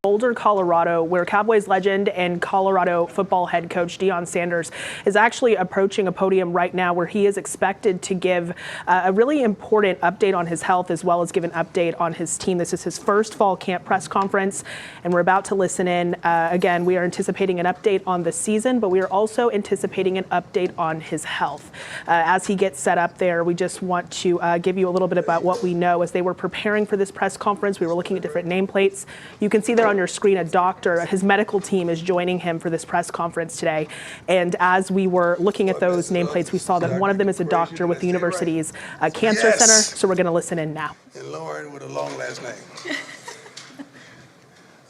Boulder, Colorado, where Cowboys legend and Colorado football head coach Deion Sanders is actually approaching a podium right now where he is expected to give a really important update on his health as well as give an update on his team. This is his first fall camp press conference, and we're about to listen in. Again, we are anticipating an update on the season, but we are also anticipating an update on his health. As he gets set up there, we just want to give you a little bit about what we know. As they were preparing for this press conference, we were looking at different nameplates. You can see there on your screen a doctor, his medical team is joining him for this press conference today. And as we were looking at those nameplates, we saw that one of them is a doctor with the university's cancer center. So we're going to listen in now. And Lauren with a long last name.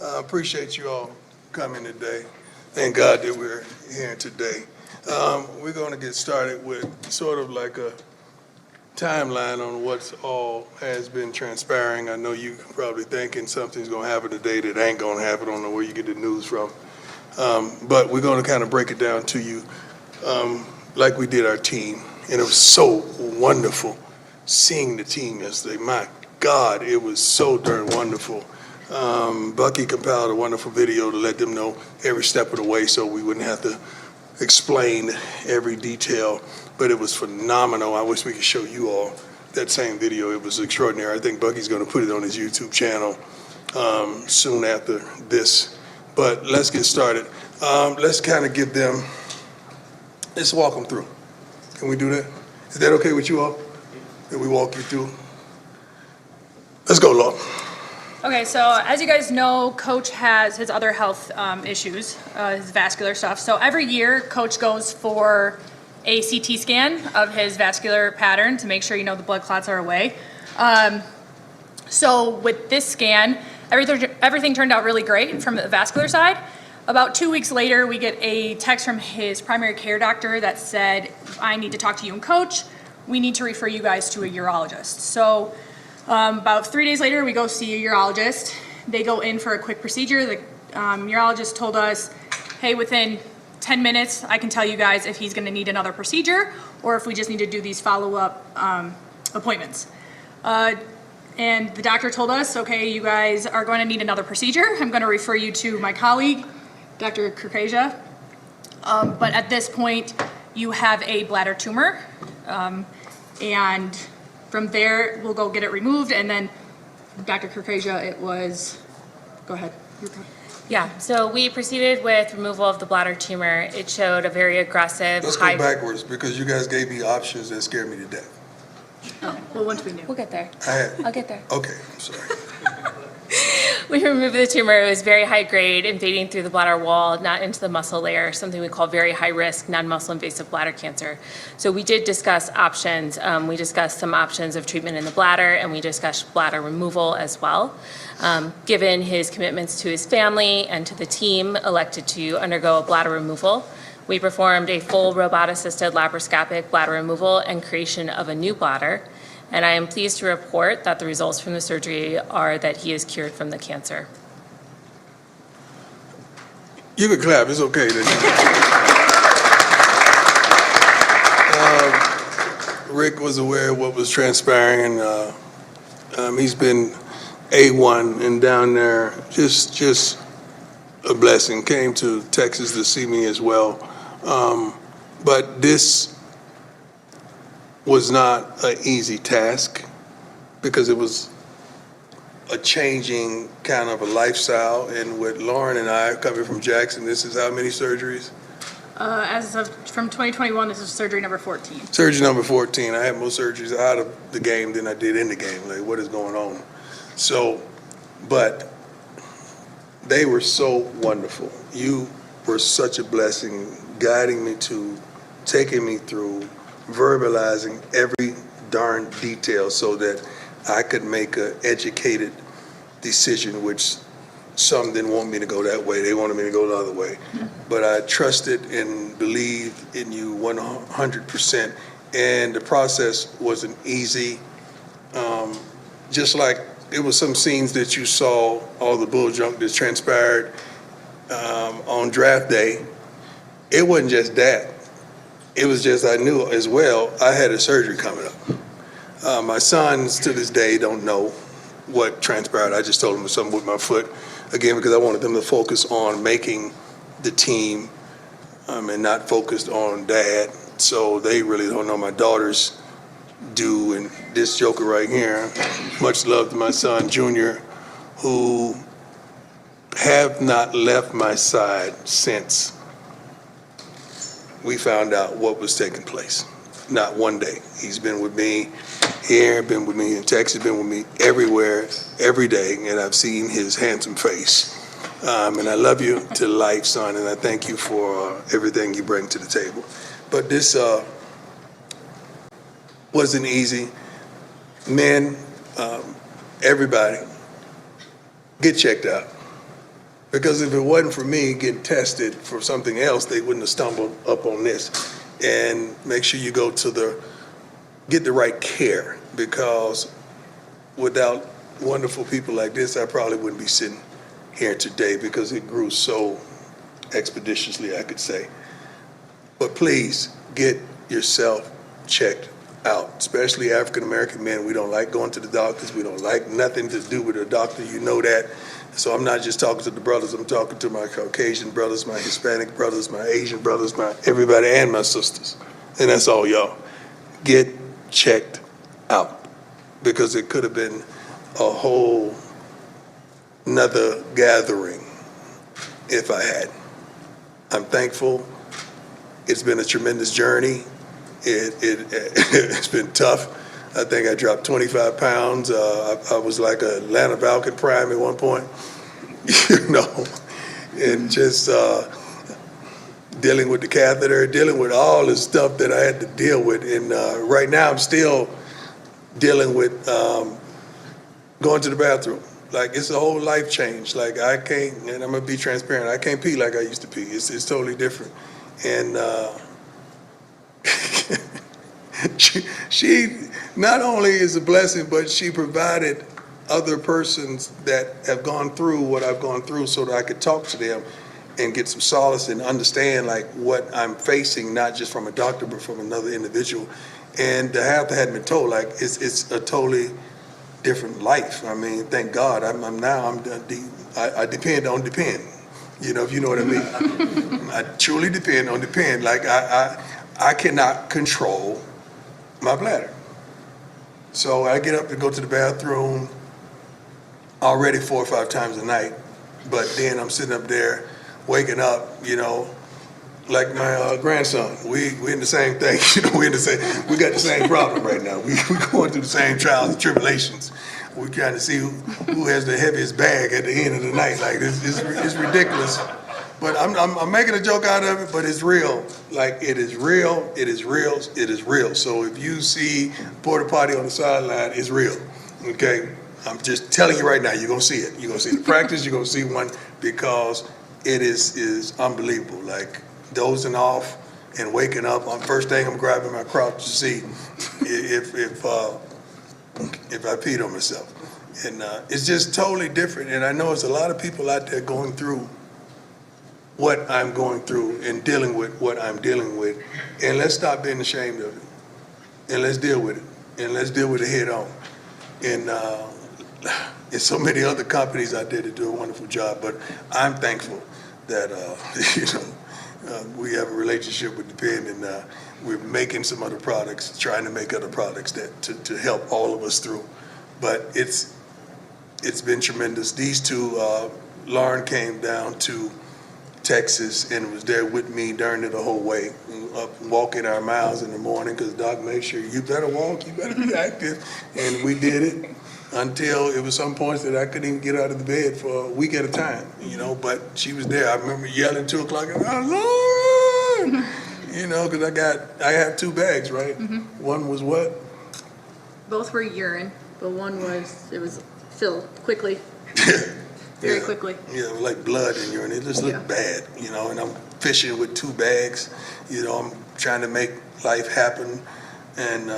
I appreciate you all coming today. Thank God that we're here today. We're going to get started with sort of like a timeline on what's all has been transpiring. I know you probably thinking something's going to happen today that ain't going to happen. I don't know where you get the news from. But we're going to kind of break it down to you like we did our team. And it was so wonderful seeing the team yesterday. My God, it was so darn wonderful. Bucky compiled a wonderful video to let them know every step of the way so we wouldn't have to explain every detail, but it was phenomenal. I wish we could show you all that same video. It was extraordinary. I think Bucky's going to put it on his YouTube channel soon after this. But let's get started. Let's kind of give them, let's walk them through. Can we do that? Is that okay with you all? That we walk you through? Let's go, Law. Okay, so as you guys know, Coach has his other health issues, his vascular stuff. So every year, Coach goes for a CT scan of his vascular pattern to make sure the blood clots are away. So with this scan, everything turned out really great from the vascular side. About 2 weeks later, we get a text from his primary care doctor that said, I need to talk to you and Coach. We need to refer you guys to a urologist. So about 3 days later, we go see a urologist. They go in for a quick procedure. The urologist told us, hey, within 10 minutes, I can tell you guys if he's going to need another procedure or if we just need to do these follow-up appointments. And the doctor told us, okay, you guys are going to need another procedure. I'm going to refer you to my colleague, Dr. Kurkasia. But at this point, you have a bladder tumor. And from there, we'll go get it removed, and then Dr. Kurkasia, it was, go ahead. Yeah, so we proceeded with removal of the bladder tumor. It showed a very aggressive, Let's go backwards because you guys gave me options that scared me to death. Oh, well, once we knew. We'll get there. I'll get there. Okay, I'm sorry. We removed the tumor. It was very high grade, invading through the bladder wall, not into the muscle layer, something we call very high risk, non-muscle invasive bladder cancer. So we did discuss options. We discussed some options of treatment in the bladder, and we discussed bladder removal as well. Given his commitments to his family and to the team, elected to undergo a bladder removal. We performed a full robot-assisted laparoscopic bladder removal and creation of a new bladder. And I am pleased to report that the results from the surgery are that he is cured from the cancer. You can clap, it's okay. Rick was aware of what was transpiring, and he's been A1 and down there, just a blessing. Came to Texas to see me as well. But this was not an easy task because it was a changing kind of a lifestyle. And with Lauren and I coming from Jackson, this is how many surgeries? As of from 2021, this is surgery number 14. Surgery number 14. I had more surgeries out of the game than I did in the game. Like, what is going on? So, but they were so wonderful. You were such a blessing, guiding me to, taking me through, verbalizing every darn detail so that I could make an educated decision, which some didn't want me to go that way. They wanted me to go the other way. But I trusted and believed in you 100%. And the process wasn't easy. Just like it was some scenes that you saw, all the bull junk that transpired on draft day. It wasn't just that. It was just I knew as well I had a surgery coming up. My sons to this day don't know what transpired. I just told them something with my foot. again, because I wanted them to focus on making the team and not focused on dad. So they really don't know. My daughters do, and this joker right here, much love to my son, Junior, who have not left my side since we found out what was taking place. Not one day. He's been with me here, been with me in Texas, been with me everywhere, every day, and I've seen his handsome face. And I love you to life, son, and I thank you for everything you bring to the table. But this wasn't easy. Men, everybody, get checked out. Because if it wasn't for me getting tested for something else, they wouldn't have stumbled up on this. And make sure you go to get the right care, because without wonderful people like this, I probably wouldn't be sitting here today, because it grew so expeditiously, I could say. But please get yourself checked out, especially African-American men. We don't like going to the doctors. We don't like nothing to do with a doctor. You know that. So I'm not just talking to the brothers. I'm talking to my Caucasian brothers, my Hispanic brothers, my Asian brothers, my everybody, and my sisters. And that's all, y'all. Get checked out, because it could have been a whole another gathering if I had. I'm thankful. It's been a tremendous journey. It's been tough. I think I dropped 25 pounds. I was like a Atlanta Falcon prime at one point, and just dealing with the catheter, dealing with all the stuff that I had to deal with. And right now I'm still dealing with going to the bathroom. Like, it's a whole life change. Like, I can't, and I'm gonna be transparent, I can't pee like I used to pee. It's totally different. And she not only is a blessing, but she provided other persons that have gone through what I've gone through, so that I could talk to them and get some solace and understand like what I'm facing, not just from a doctor, but from another individual. And to have to have been told, like, it's a totally different life. I mean, thank God. I depend on depend. If you know what I mean. I truly depend on depend. Like, I cannot control my bladder. So I get up to go to the bathroom already 4 or 5 times a night, but then I'm sitting up there waking up, like my grandson. We in the same thing, we got the same problem right now. We going through the same trials and tribulations. We're trying to see who has the heaviest bag at the end of the night. Like, it's ridiculous. But I'm making a joke out of it, but it's real. Like, it is real, it is real, it is real. So if you see porta potty on the sideline, it's real, okay? I'm just telling you right now, you're gonna see it. You're gonna see the practice, you're gonna see one, because it is unbelievable. Like, dozing off and waking up, first thing I'm grabbing my crotch to see if I peed on myself. And it's just totally different. And I know there's a lot of people out there going through what I'm going through and dealing with what I'm dealing with. And let's stop being ashamed of it. And let's deal with it. And let's deal with it head on. And there's so many other companies out there that do a wonderful job, but I'm thankful that, we have a relationship with the pen, and we're making some other products, trying to make other products that to help all of us through. But it's been tremendous. These two, Lauren came down to Texas and was there with me during the whole way, up walking our miles in the morning, because Doc made sure you better walk, you better be active, and we did it until it was some points that I couldn't even get out of the bed for a week at a time, but she was there. I remember yelling 2 o'clock, oh, Lord, because I have 2 bags, right? Mm-hmm. One was what? Both were urine, but one was filled quickly. Very quickly. Yeah, like blood in urine. It just looked bad, and I'm fishing with 2 bags. I'm trying to make life happen, and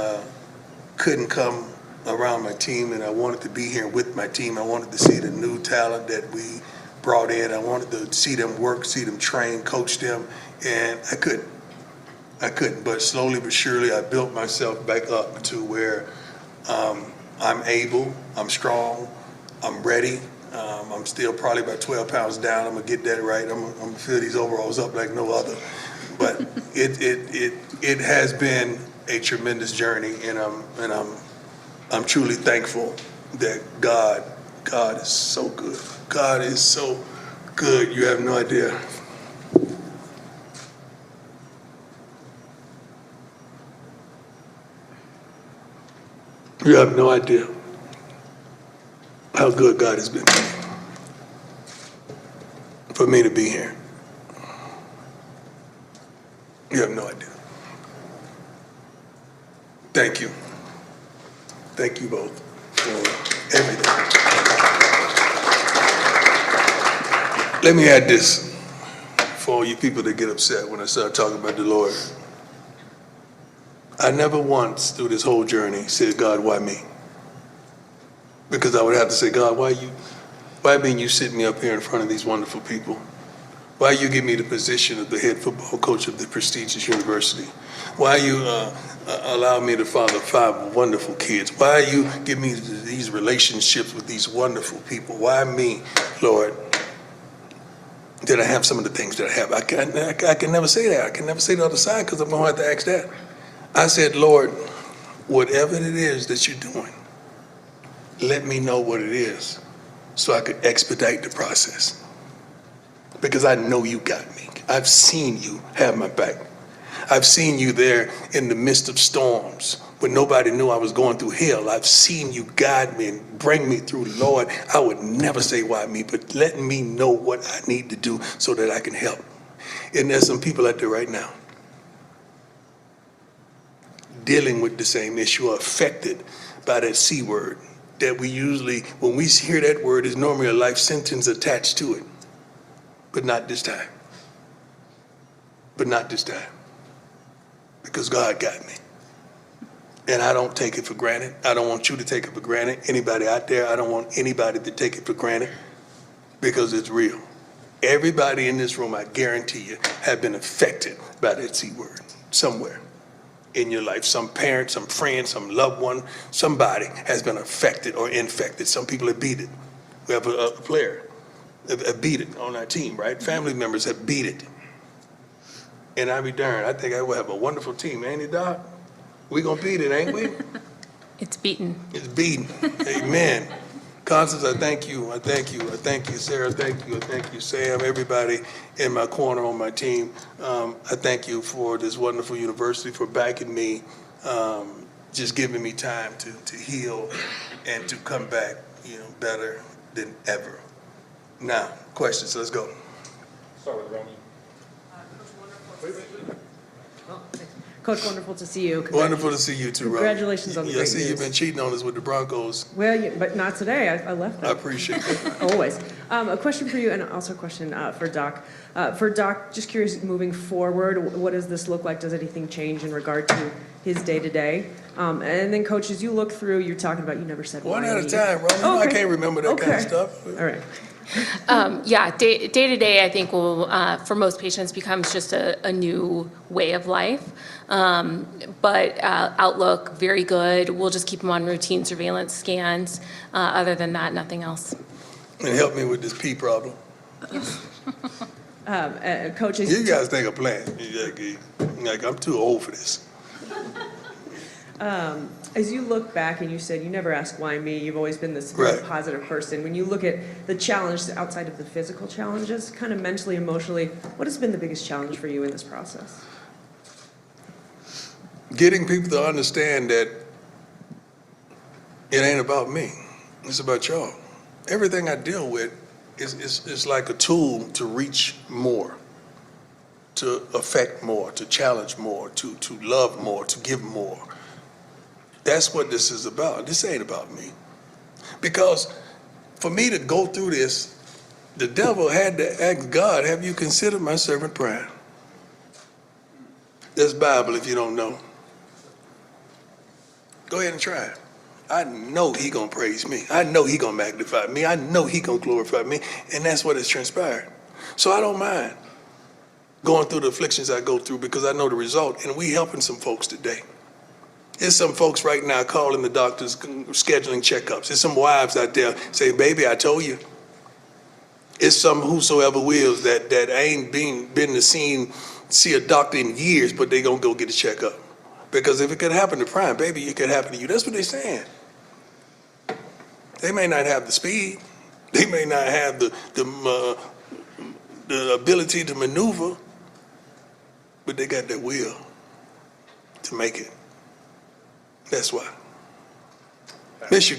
couldn't come around my team, and I wanted to be here with my team. I wanted to see the new talent that we brought in. I wanted to see them work, see them train, coach them, and I couldn't. But slowly but surely, I built myself back up to where I'm able, I'm strong, I'm ready, I'm still probably about 12 pounds down. I'm gonna get that right. I'm gonna fill these overalls up like no other. But it has been a tremendous journey, and I'm truly thankful that God is so good. God is so good. You have no idea. You have no idea how good God has been to me. For me to be here. You have no idea. Thank you. Thank you both for everything. Let me add this for all you people that get upset when I start talking about the Lord. I never once through this whole journey said, God, why me? Because I would have to say, God, why being you sit me up here in front of these wonderful people? Why you give me the position of the head football coach of the prestigious university? Why you allow me to father 5 wonderful kids? Why you give me these relationships with these wonderful people? Why me, Lord? Did I have some of the things that I have? I can never say that. I can never say the other side because I'm going to have to ask that. I said, Lord, whatever it is that you're doing, let me know what it is so I could expedite the process. Because I know you got me. I've seen you have my back. I've seen you there in the midst of storms when nobody knew I was going through hell. I've seen you guide me and bring me through. Lord, I would never say why me, but let me know what I need to do so that I can help. And there's some people out there right now dealing with the same issue, are affected by that C word that we usually, when we hear that word, is normally a life sentence attached to it. But not this time. But not this time. Because God got me. And I don't take it for granted. I don't want you to take it for granted. Anybody out there, I don't want anybody to take it for granted because it's real. Everybody in this room, I guarantee you, have been affected by that C word somewhere in your life. Some parent, some friend, some loved one, somebody has been affected or infected. Some people have beat it. We have a player have beat it on our team, right? Family members have beat it. And I be darned, I think I will have a wonderful team, ain't it, Doc? We gonna beat it, ain't we? It's beaten. It's beaten. Amen. Constance, I thank you. I thank you. I thank you, Sarah. Thank you. I thank you, Sam. Everybody in my corner on my team. I thank you for this wonderful university, for backing me, just giving me time to heal and to come back, better than ever. Now, questions. Let's go. Start with Romy. Coach, wonderful to see you. Wonderful to see you too, Rob. Congratulations on the I great see news. you've been cheating on us with the Broncos. Well, but not today. I left I that. appreciate that. Always. A question for you, and also a question for Doc. For Doc, just curious, moving forward, what does this look like? Does anything change in regard to his day-to-day? And then, Coach, as you look through, you're talking about you never said One why at a me. time, Rob. Oh, I okay. can't remember that kind of stuff. All right. Day to day, I think will, for most patients, becomes just a new way of life. But outlook, very good. We'll just keep them on routine surveillance scans. Other than that, nothing else. And help me with this pee problem. Coach, You guys think I'm playing. Like, I'm too old for this. as you look back and you said you never asked why me, you've always been this very Right. positive person. When you look at the challenge outside of the physical challenges, kind of mentally, emotionally, what has been the biggest challenge for you in this process? Getting people to understand that it ain't about me. It's about y'all. Everything I deal with is like a tool to reach more, to affect more, to challenge more, to love more, to give more. That's what this is about. This ain't about me. Because for me to go through this, the devil had to ask God, have you considered my servant Brian? That's Bible if you don't know. Go ahead and try it. I know he gonna praise me. I know he gonna magnify me. I know he gonna glorify me. And that's what has transpired. So I don't mind going through the afflictions I go through because I know the result. And we helping some folks today. There's some folks right now calling the doctors, scheduling checkups. There's some wives out there saying, baby, I told you. It's some whosoever wills that ain't been to see a doctor in years, but they gonna go get a checkup. Because if it could happen to Prime, baby, it could happen to you. That's what they're saying. They may not have the speed. They may not have the ability to maneuver, but they got that will to make it. That's why. Miss you.